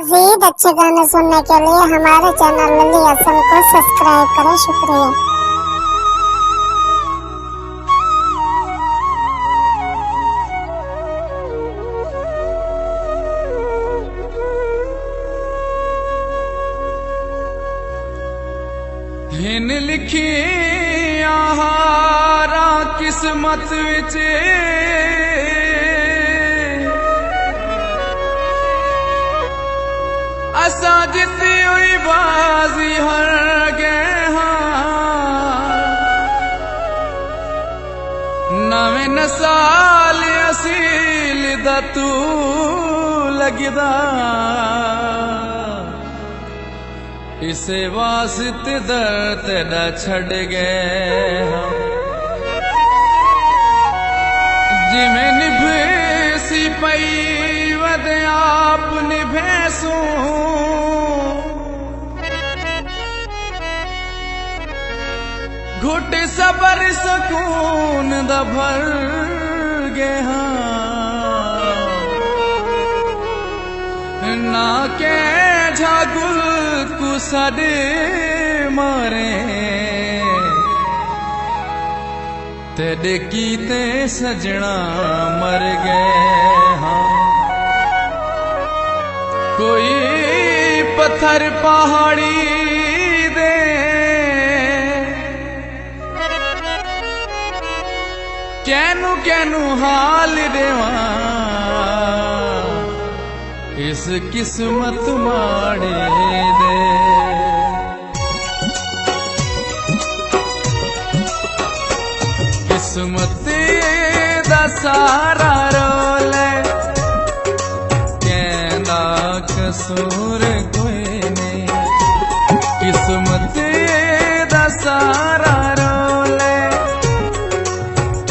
मज़ीद अच्छे गाने सुनने के लिए हमारे चैनल लली हसन को सब्सक्राइब करें। शुक्रिया। हिन लिखी आहारा किस्मत विच असा जिती हुई बाजी हार गए हाँ। नवे नसाल असील दा तू लगदा इसे वास्ते दर्द न छड़ गए हम जिमें निभेसी पई वद आप निभेसू घुट सबर सकून द भर गए ना के झागुल कुसदे मारे तेरे कीते सजना मर गए हाँ। कोई पत्थर पहाड़ी दे कैनू कैनू हाल देवा इस किस्मत माड़े दे किस्मत दा सारा रोल कहना कसूर कोई नहीं किस्मत दा सारा रोल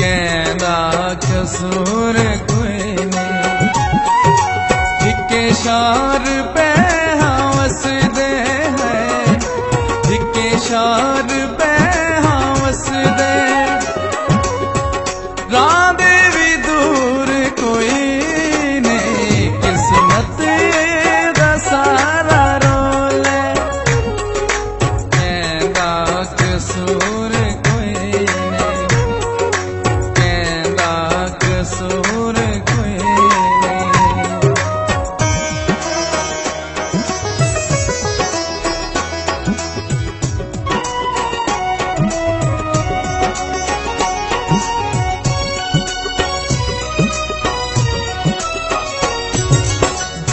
कहना कसूर कोई नहीं हिके शार पे हवस दे है हिके शार पे हवस दे राधे भी दूर कोई नहीं किस्मत दा सारा रोल कहना कसूर कोई नहीं कहना कसूर कोई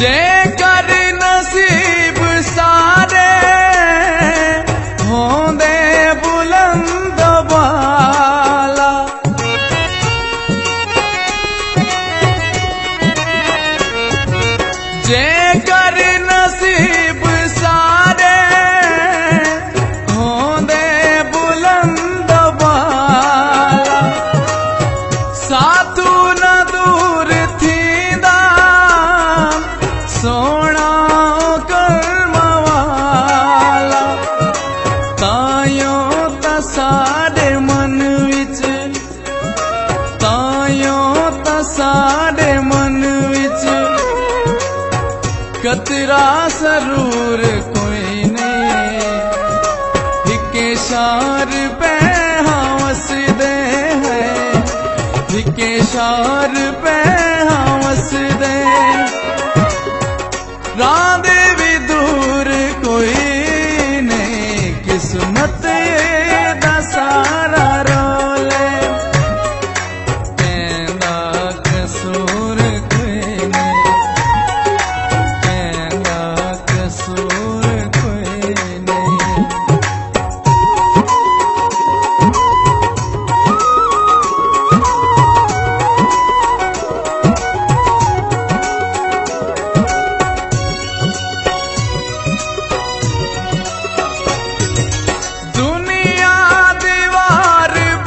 जेकर नसीब सारे होंदे बुलंद वाला जेकर नसीब सारे होंदे बुलंद वाला सातू न दूर थींदा सोना कर्मवाला तायो तसारे मन विच तायो तसारे मन विच कतरा सरूर कोई नहीं हिके शार पे हवस दे है हिके शार पे हवस दे राधे भी दूर कोई नहीं किस्मत दा सारा रोल कहना कसूर कोई नहीं कहना कसूर कोई नहीं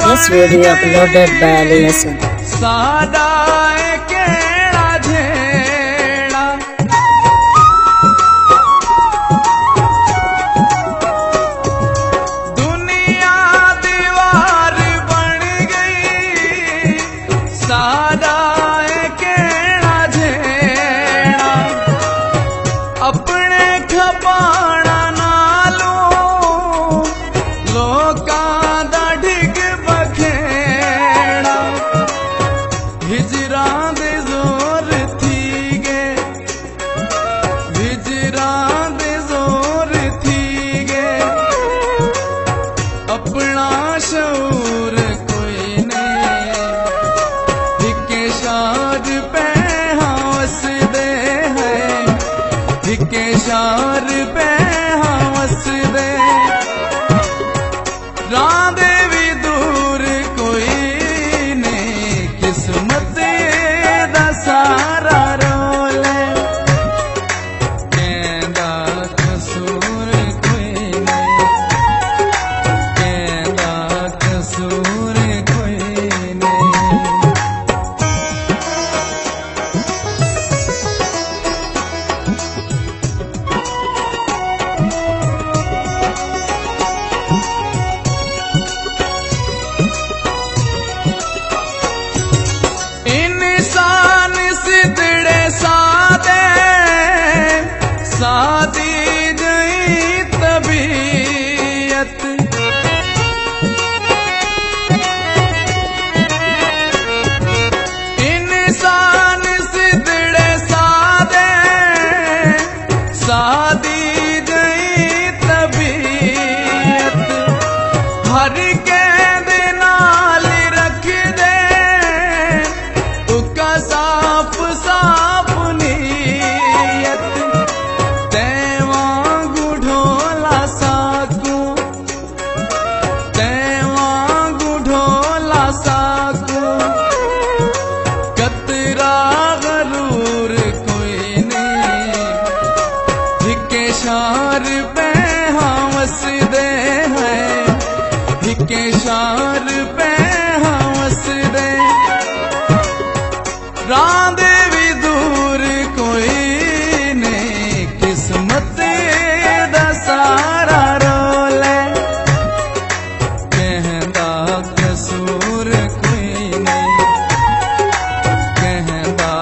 This video uploaded by Ali Hassan. सादा केड़ा झेड़ा दुनिया दीवार बन गई सादा केड़ा झेड़ा अपने खपाना नालो लोकां दा ढिग बखेड़ा हिजरां दे जोर थी गए हिजरां दे जोर थी गए अपना शऊर कोई नहीं हिके शार पे हौसदे है हिके शार पे हौसदे रांदे भी दूर कोई नहीं किस्मत दा सारा रोल कहंदा कसूर कोई नहीं कहंदा कसूर कोई नहीं इंसान सिदड़े सादे सादी गई तबीयत इंसान सिदड़े सादे सादी गई तबीयत हर कहदे नाल रख दे उका साफ साफ नीयत तेवांगू ढोला साकू तेवांगू ढोला साकू कतरा गरूर कोई नहीं हिके शार पे हौसदे है हिके शार पे हौसदे रांदे भी दूर कोई नहीं किस्मत दा सारा रोल कहंदा कसूर कोई नहीं कहंदा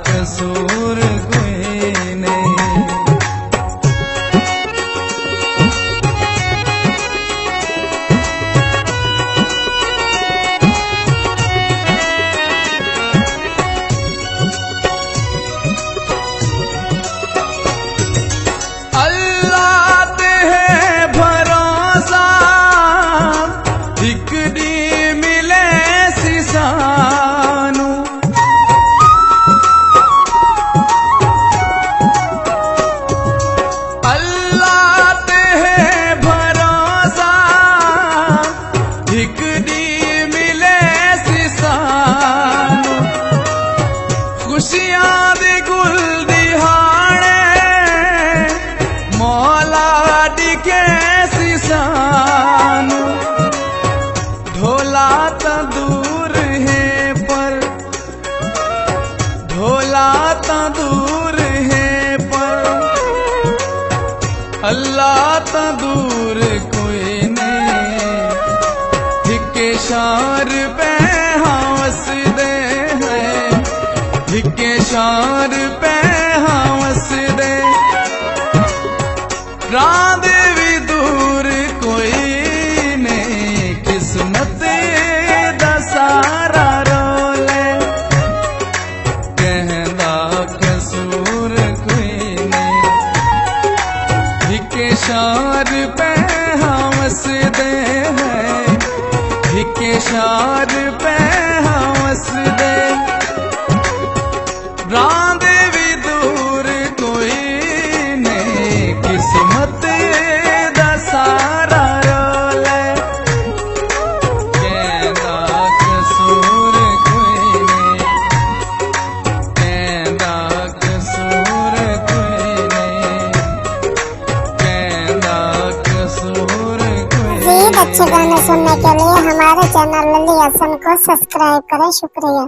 कसूर कोई नहीं अल्लाह ते है भरोसा एक दी मिले सी सानू अल्लाह ते है भरोसा एक दी मिले सी सानू खुशियां दे गुल दिहाड़े मौला दिखे सी सानू ढोला ता दूर है पर ढोला ता दूर है पर अल्लाह ता दूर कोई नहीं हिके शार पे हौसदे है हिके शार पे हौसदे रांदे भी दूर कोई नहीं किस्मत दा सारा रोल कहंदा कसूर कोई नहीं हिके शार पे हौसदे है हिके शार पे हौसदे रांदे भी दूर कोई नहीं किस्मत दा सारा रोल कहंदा कसूर कोई नहीं कहंदा कसूर कोई नहीं कहंदा कसूर कोई मजीद अच्छे गाने सुनने के लिए हमारे चैनल लल्ली हसन को सब्सक्राइब करें। शुक्रिया।